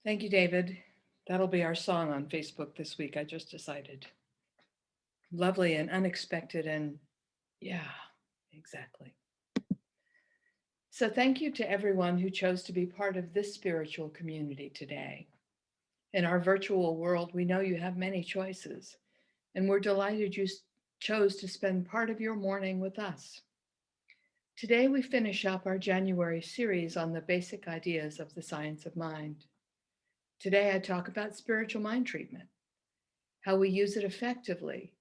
Thank you, David. That'll be our song on Facebook this week, I just decided. Lovely and unexpected, and yeah, exactly. So, thank you to everyone who chose to be part of this spiritual community today. In our virtual world, we know you have many choices, and we're delighted you chose to spend part of your morning with us. Today, we finish up our January series on the basic ideas of the science of mind. Today, I talk about spiritual mind treatment, how we use it effectively,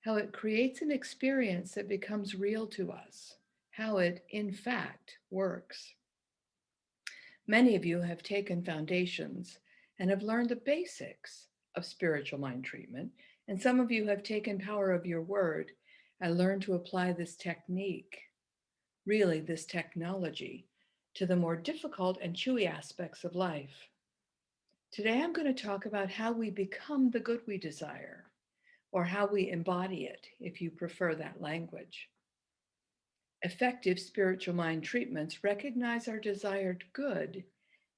how it creates an experience that becomes real to us, how it, in fact, works. Many of you have taken foundations and have learned the basics of spiritual mind treatment, and some of you have taken power of your word and learned to apply this technique, really this technology, to the more difficult and chewy aspects of life. Today, I'm going to talk about how we become the good we desire, or how we embody it, if you prefer that language. Effective spiritual mind treatments recognize our desired good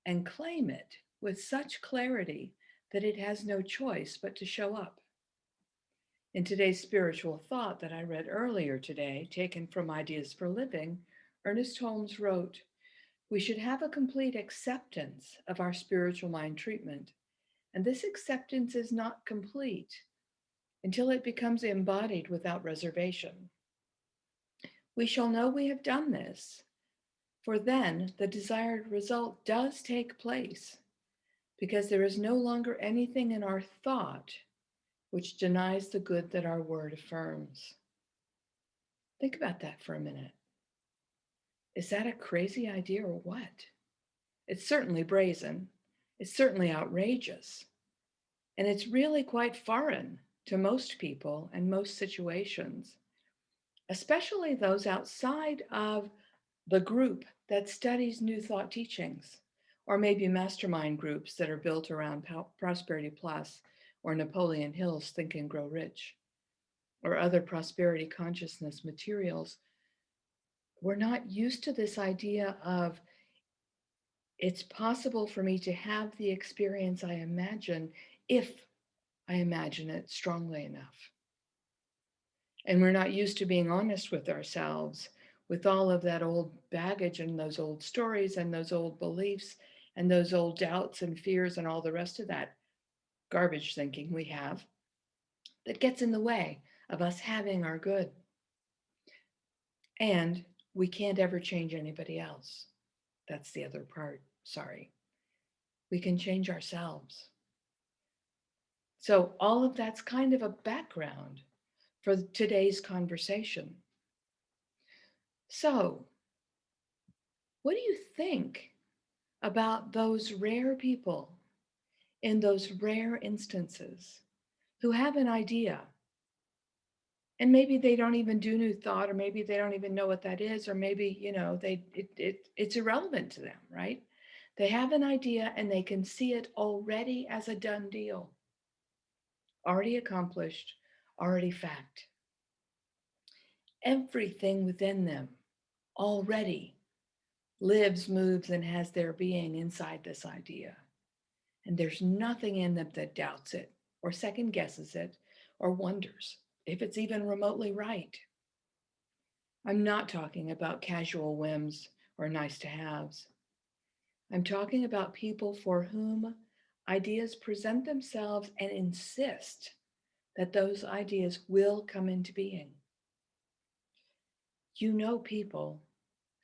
and claim it with such clarity that it has no choice but to show up. In today's spiritual thought that I read earlier today, taken from Ideas for Living, Ernest Holmes wrote, "We should have a complete acceptance of our spiritual mind treatment, and this acceptance is not complete until it becomes embodied without reservation. We shall know we have done this, for then the desired result does take place, because there is no longer anything in our thought which denies the good that our word affirms." Think about that for a minute. Is that a crazy idea or what? It's certainly brazen. It's certainly outrageous. And it's really quite foreign to most people and most situations, especially those outside of the group that studies New Thought teachings, or maybe mastermind groups that are built around Prosperity Plus or Napoleon Hill's Think and Grow Rich, or other prosperity consciousness materials. We're not used to this idea of it's possible for me to have the experience I imagine if I imagine it strongly enough. And we're not used to being honest with ourselves with all of that old baggage and those old stories and those old beliefs and those old doubts and fears and all the rest of that garbage thinking we have that gets in the way of us having our good. And we can't ever change anybody else. That's the other part. Sorry. We can change ourselves. So, all of that's kind of a background for today's conversation. So, what do you think about those rare people in those rare instances who have an idea, and maybe they don't even do new thought, or maybe they don't even know what that is, or maybe it's irrelevant to them, right? They have an idea and they can see it already as a done deal, already accomplished, already fact. Everything within them already lives, moves, and has their being inside this idea. And there's nothing in them that doubts it or second guesses it or wonders if it's even remotely right. I'm not talking about casual whims or nice to haves. I'm talking about people for whom ideas present themselves and insist that those ideas will come into being. You know people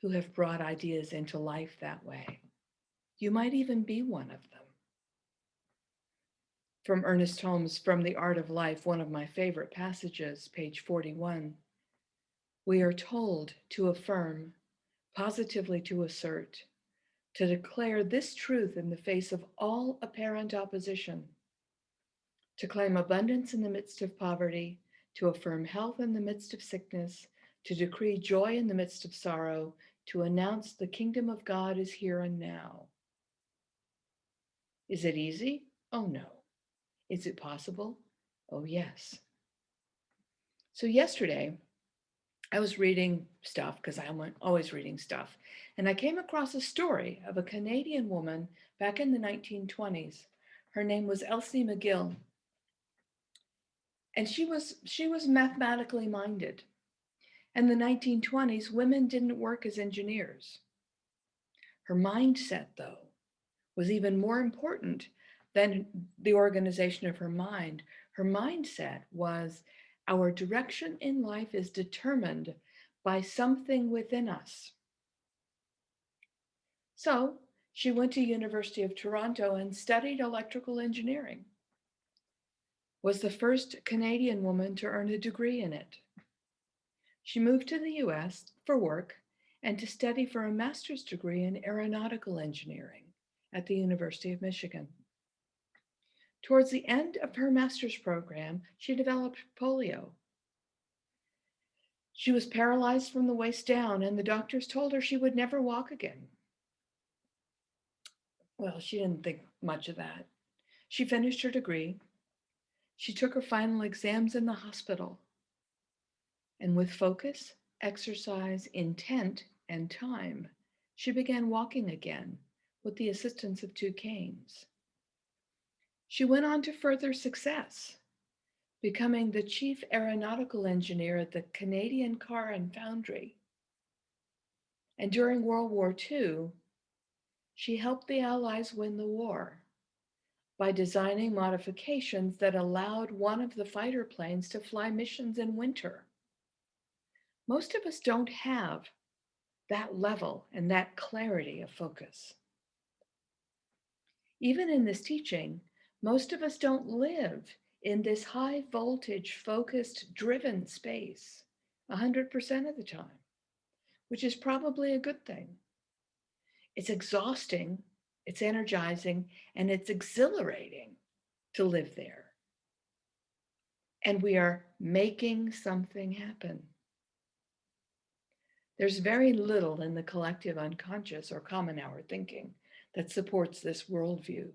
who have brought ideas into life that way. You might even be one of them. From Ernest Holmes, From the Art of Life, one of my favorite passages, page 41. We are told to affirm, positively to assert, to declare this truth in the face of all apparent opposition, to claim abundance in the midst of poverty, to affirm health in the midst of sickness, to decree joy in the midst of sorrow, to announce the kingdom of God is here and now. Is it easy? Oh no. Is it possible? Oh yes. So yesterday, I was reading stuff because I'm always reading stuff. And I came across a story of a Canadian woman back in the 1920s. Her name was Elsie MacGill. And she was mathematically minded. In the 1920s, women didn't work as engineers. Her mindset, though, was even more important than the organization of her mind. Her mindset was our direction in life is determined by something within us. So she went to University of Toronto and studied electrical engineering, was the first Canadian woman to earn a degree in it. She moved to the US for work and to study for a master's degree in aeronautical engineering at the University of Michigan. Towards the end of her master's program, she developed polio. She was paralyzed from the waist down, and the doctors told her she would never walk again. Well, she didn't think much of that. She finished her degree. She took her final exams in the hospital. And with focus, exercise, intent, and time, she began walking again with the assistance of 2 canes. She went on to further success, becoming the chief aeronautical engineer at the Canadian Car and Foundry. And during World War II, she helped the Allies win the war by designing modifications that allowed one of the fighter planes to fly missions in winter. Most of us don't have that level and that clarity of focus. Even in this teaching, most of us don't live in this high voltage, focused, driven space 100% of the time, which is probably a good thing. It's exhausting, it's energizing, and it's exhilarating to live there. And we are making something happen. There's very little in the collective unconscious or common hour thinking that supports this worldview.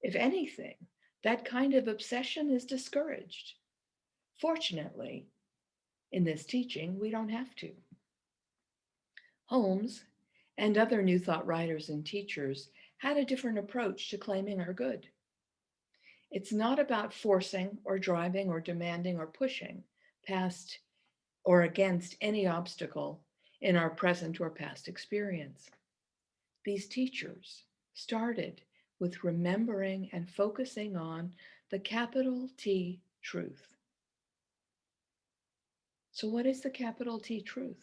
If anything, that kind of obsession is discouraged. Fortunately, in this teaching, we don't have to. Holmes and other New Thought writers and teachers had a different approach to claiming our good. It's not about forcing or driving or demanding or pushing past or against any obstacle in our present or past experience. These teachers started with remembering and focusing on the capital T truth. So, what is the capital T truth?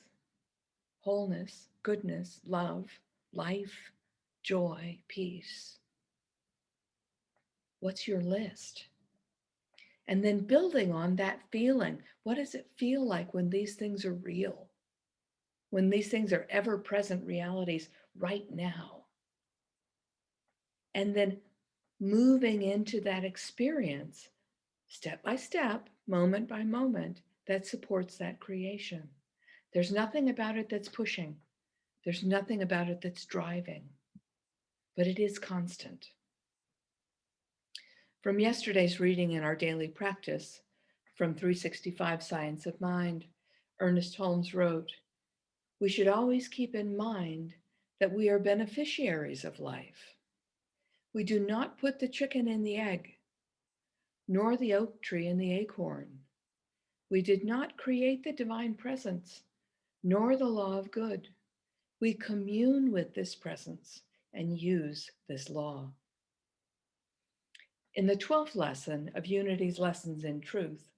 Wholeness, goodness, love, life, joy, peace. What's your list? And then building on that feeling, what does it feel like when these things are real? When these things are ever present realities right now? And then moving into that experience step by step, moment by moment, that supports that creation. There's nothing about it that's pushing. There's nothing about it that's driving, but it is constant. From yesterday's reading in our daily practice, from 365 Science of Mind, Ernest Holmes wrote, "We should always keep in mind that we are beneficiaries of life. We do not put the chicken in the egg, nor the oak tree in the acorn. We did not create the divine presence, nor the law of good. We commune with this presence and use this law." In the 12th lesson of Unity's Lessons in Truth,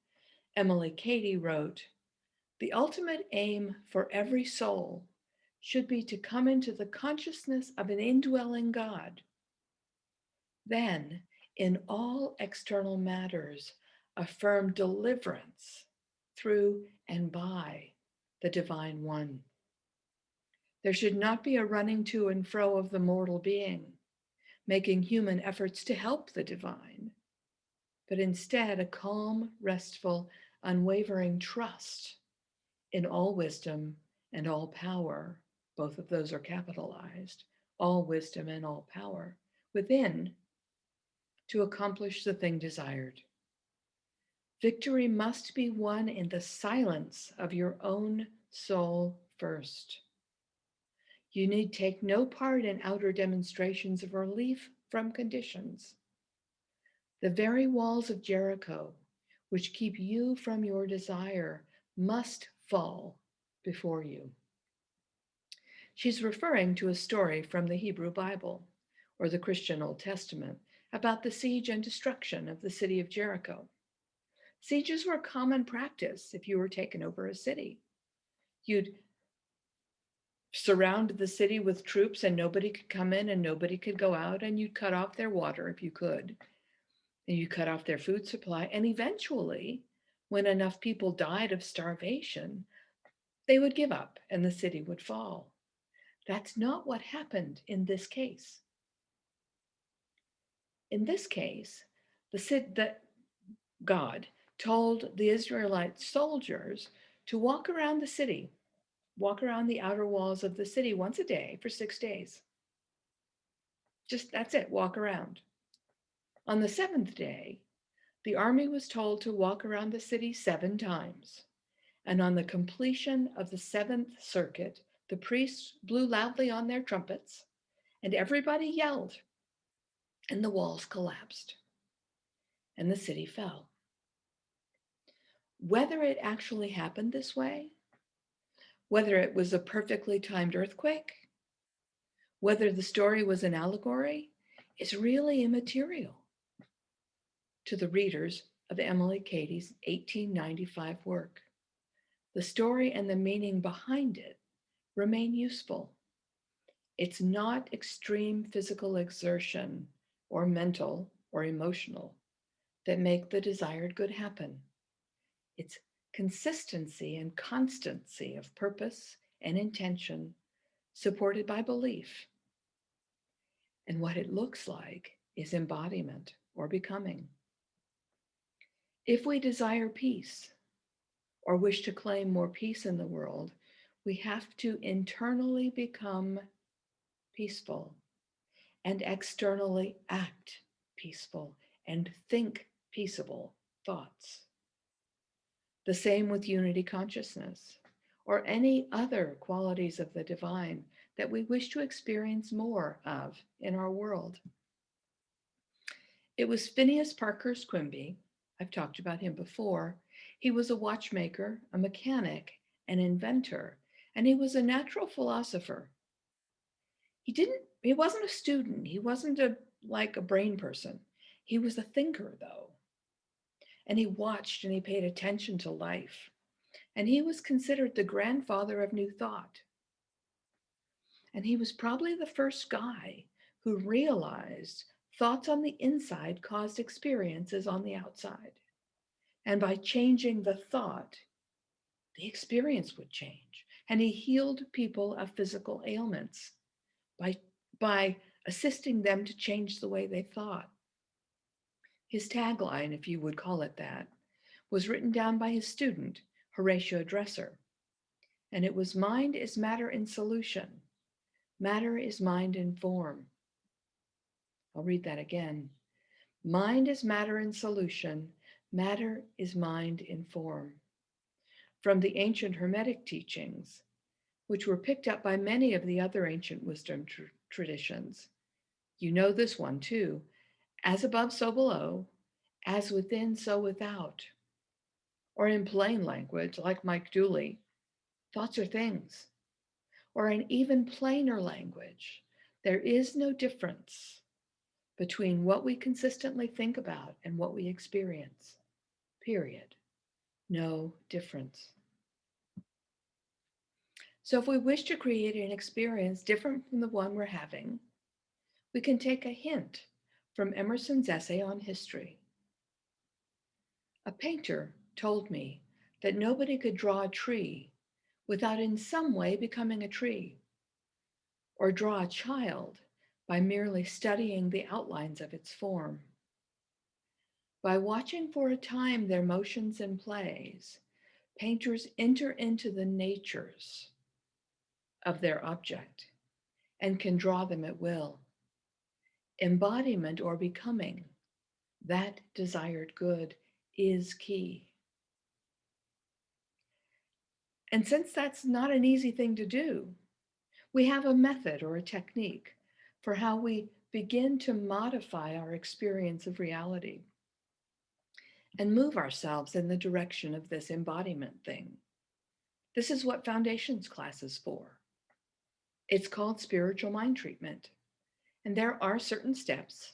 Emily Cady wrote, "The ultimate aim for every soul should be to come into the consciousness of an indwelling God. Then, in all external matters, affirm deliverance through and by the Divine One. There should not be a running to and fro of the mortal being, making human efforts to help the divine, but instead a calm, restful, unwavering trust in all wisdom and all power, both of those are capitalized, all wisdom and all power, within to accomplish the thing desired. Victory must be won in the silence of your own soul first. You need take no part in outer demonstrations of relief from conditions. The very walls of Jericho, which keep you from your desire, must fall before you. She's referring to a story from the Hebrew Bible, or the Christian Old Testament, about the siege and destruction of the city of Jericho. Sieges were common practice if you were taken over a city. You'd surround the city with troops and nobody could come in and nobody could go out, and you'd cut off their water if you could, and you cut off their food supply. And eventually, when enough people died of starvation, they would give up and the city would fall. That's not what happened in this case. In this case, that God told the Israelite soldiers to walk around the city, walk around the outer walls of the city once a day for 6 days. Just that's it, walk around. On the 7th day, the army was told to walk around the city 7 times. And on the completion of the 7th circuit, the priests blew loudly on their trumpets, and everybody yelled, and the walls collapsed, and the city fell. Whether it actually happened this way, whether it was a perfectly timed earthquake, whether the story was an allegory, is really immaterial to the readers of Emily Cady's 1895 work. The story and the meaning behind it remain useful. It's not extreme physical exertion or mental or emotional that make the desired good happen. It's consistency and constancy of purpose and intention supported by belief. And what it looks like is embodiment or becoming. If we desire peace or wish to claim more peace in the world, we have to internally become peaceful and externally act peaceful and think peaceable thoughts. The same with unity consciousness or any other qualities of the divine that we wish to experience more of in our world. It was Phineas Parkhurst Quimby. I've talked about him before. He was a watchmaker, a mechanic, an inventor, and he was a natural philosopher. He wasn't a student. He wasn't like a brain person. He was a thinker, though. And he watched and he paid attention to life. And he was considered the grandfather of New Thought. And he was probably the first guy who realized thoughts on the inside caused experiences on the outside. And by changing the thought, the experience would change. And he healed people of physical ailments by assisting them to change the way they thought. His tagline, if you would call it that, was written down by his student, Horatio Dresser. And it was, mind is matter in solution. Matter is mind in form. I'll read that again. Mind is matter in solution. Matter is mind in form. From the ancient Hermetic teachings, which were picked up by many of the other ancient wisdom traditions. You know this one too. As above, so below. As within, so without. Or in plain language, like Mike Dooley, thoughts are things. Or in even plainer language, there is no difference between what we consistently think about and what we experience. Period. No difference. So if we wish to create an experience different from the one we're having, we can take a hint from Emerson's essay on history. A painter told me that nobody could draw a tree without in some way becoming a tree, or draw a child by merely studying the outlines of its form. By watching for a time their motions and plays, painters enter into the natures of their object and can draw them at will. Embodiment or becoming, that desired good, is key. And since that's not an easy thing to do, we have a method or a technique for how we begin to modify our experience of reality and move ourselves in the direction of this embodiment thing. This is what Foundations class is for. It's called spiritual mind treatment. And there are certain steps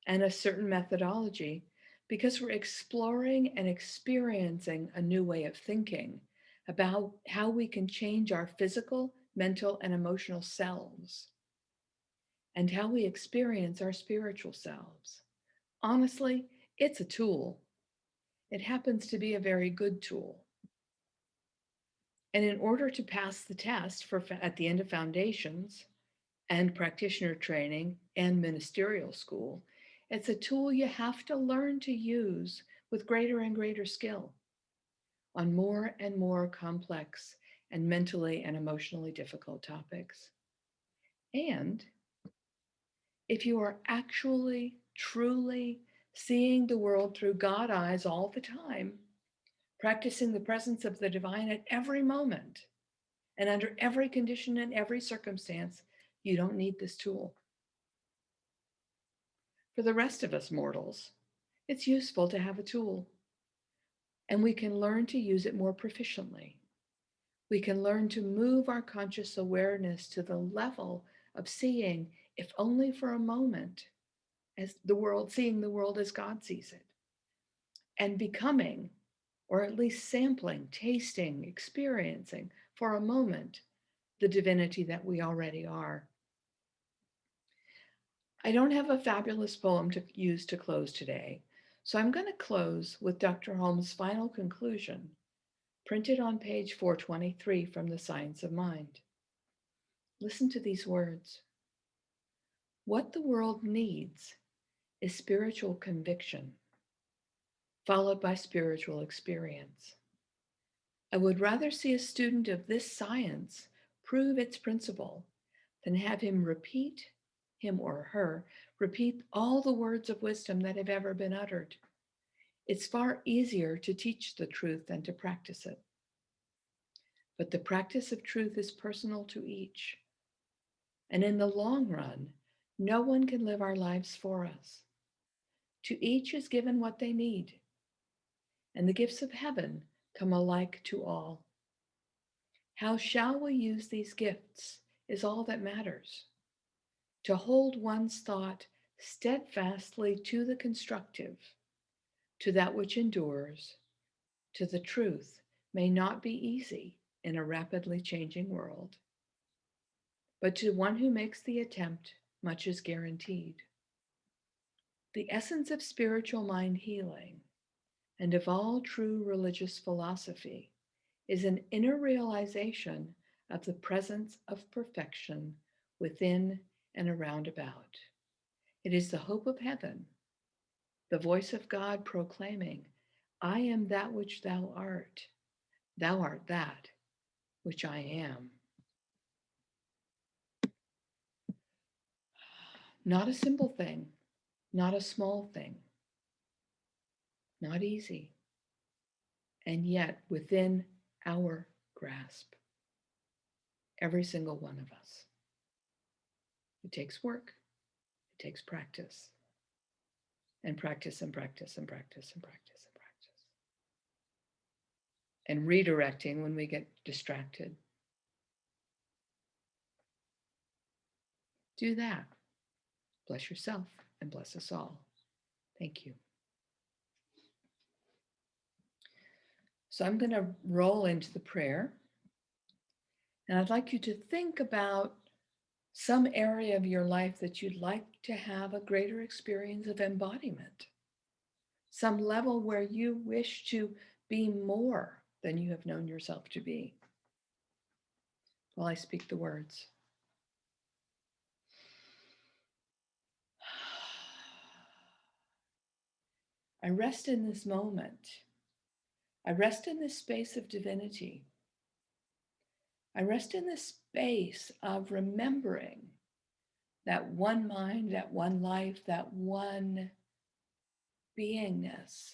and a certain methodology because we're exploring and experiencing a new way of thinking about how we can change our physical, mental, and emotional selves and how we experience our spiritual selves. Honestly, it's a tool. It happens to be a very good tool. And in order to pass the test at the end of Foundations and practitioner training and ministerial school, it's a tool you have to learn to use with greater and greater skill on more and more complex and mentally and emotionally difficult topics. And if you are actually, truly seeing the world through God eyes all the time, practicing the presence of the divine at every moment and under every condition and every circumstance, you don't need this tool. For the rest of us mortals, it's useful to have a tool, and we can learn to use it more proficiently. We can learn to move our conscious awareness to the level of seeing, if only for a moment, as the world, seeing the world as God sees it, and becoming, or at least sampling, tasting, experiencing for a moment the divinity that we already are. I don't have a fabulous poem to use to close today, so I'm going to close with Dr. Holmes' final conclusion, printed on page 423 from The Science of Mind. Listen to these words. What the world needs is spiritual conviction, followed by spiritual experience. I would rather see a student of this science prove its principle than have him or her, repeat all the words of wisdom that have ever been uttered. It's far easier to teach the truth than to practice it. But the practice of truth is personal to each. And in the long run, no one can live our lives for us. To each is given what they need, and the gifts of heaven come alike to all. How shall we use these gifts is all that matters. To hold one's thought steadfastly to the constructive, to that which endures, to the truth may not be easy in a rapidly changing world. But to one who makes the attempt, much is guaranteed. The essence of spiritual mind healing and of all true religious philosophy is an inner realization of the presence of perfection within and around about. It is the hope of heaven, the voice of God proclaiming, I am that which thou art that which I am. Not a simple thing, not a small thing, not easy, and yet within our grasp, every single one of us. It takes work, it takes practice, and practice and practice and practice and practice and practice. And redirecting when we get distracted. Do that. Bless yourself and bless us all. Thank you. So I'm going to roll into the prayer. And I'd like you to think about some area of your life that you'd like to have a greater experience of embodiment, some level where you wish to be more than you have known yourself to be. While I speak the words. I rest in this moment. I rest in this space of divinity. I rest in this space of remembering that one mind, that one life, that one beingness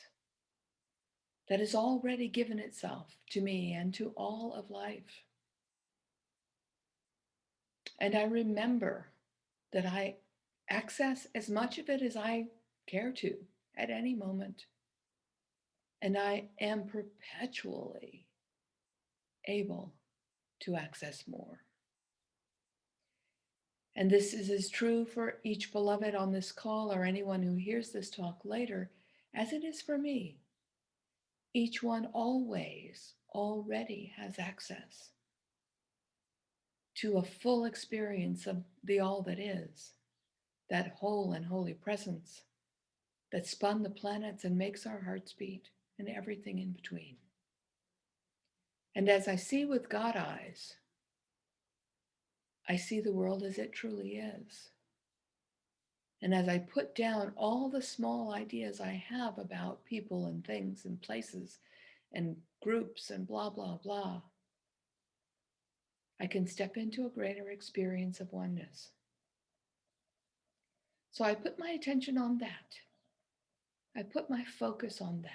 that has already given itself to me and to all of life. And I remember that I access as much of it as I care to at any moment. And I am perpetually able to access more. And this is as true for each beloved on this call or anyone who hears this talk later as it is for me. Each one always already has access to a full experience of the all that is, that whole and holy presence that spun the planets and makes our hearts beat and everything in between. And as I see with God eyes, I see the world as it truly is. And as I put down all the small ideas I have about people and things and places and groups and blah, blah, blah, I can step into a greater experience of oneness. So I put my attention on that. I put my focus on that.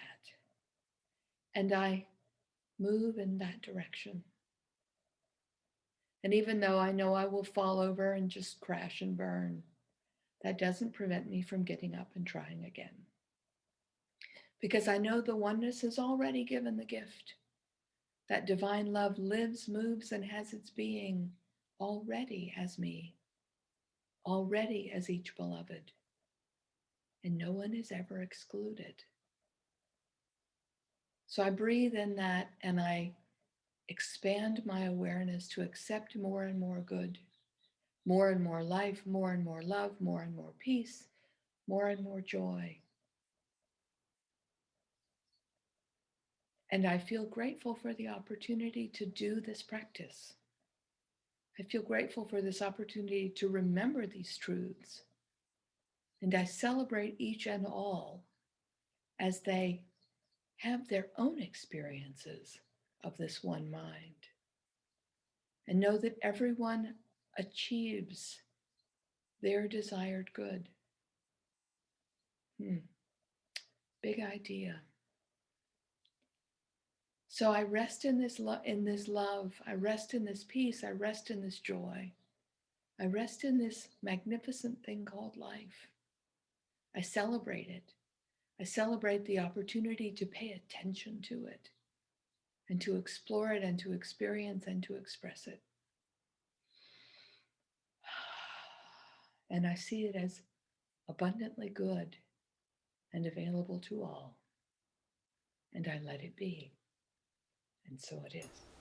And I move in that direction. And even though I know I will fall over and just crash and burn, that doesn't prevent me from getting up and trying again. Because I know the oneness has already given the gift. That divine love lives, moves, and has its being already as me, already as each beloved. And no one is ever excluded. So I breathe in that and I expand my awareness to accept more and more good, more and more life, more and more love, more and more peace, more and more joy. And I feel grateful for the opportunity to do this practice. I feel grateful for this opportunity to remember these truths. And I celebrate each and all as they have their own experiences of this one mind. And know that everyone achieves their desired good. Big idea. So I rest in this love. I rest in this peace. I rest in this joy. I rest in this magnificent thing called life. I celebrate it. I celebrate the opportunity to pay attention to it and to explore it and to experience and to express it. And I see it as abundantly good and available to all. And I let it be. And so it is.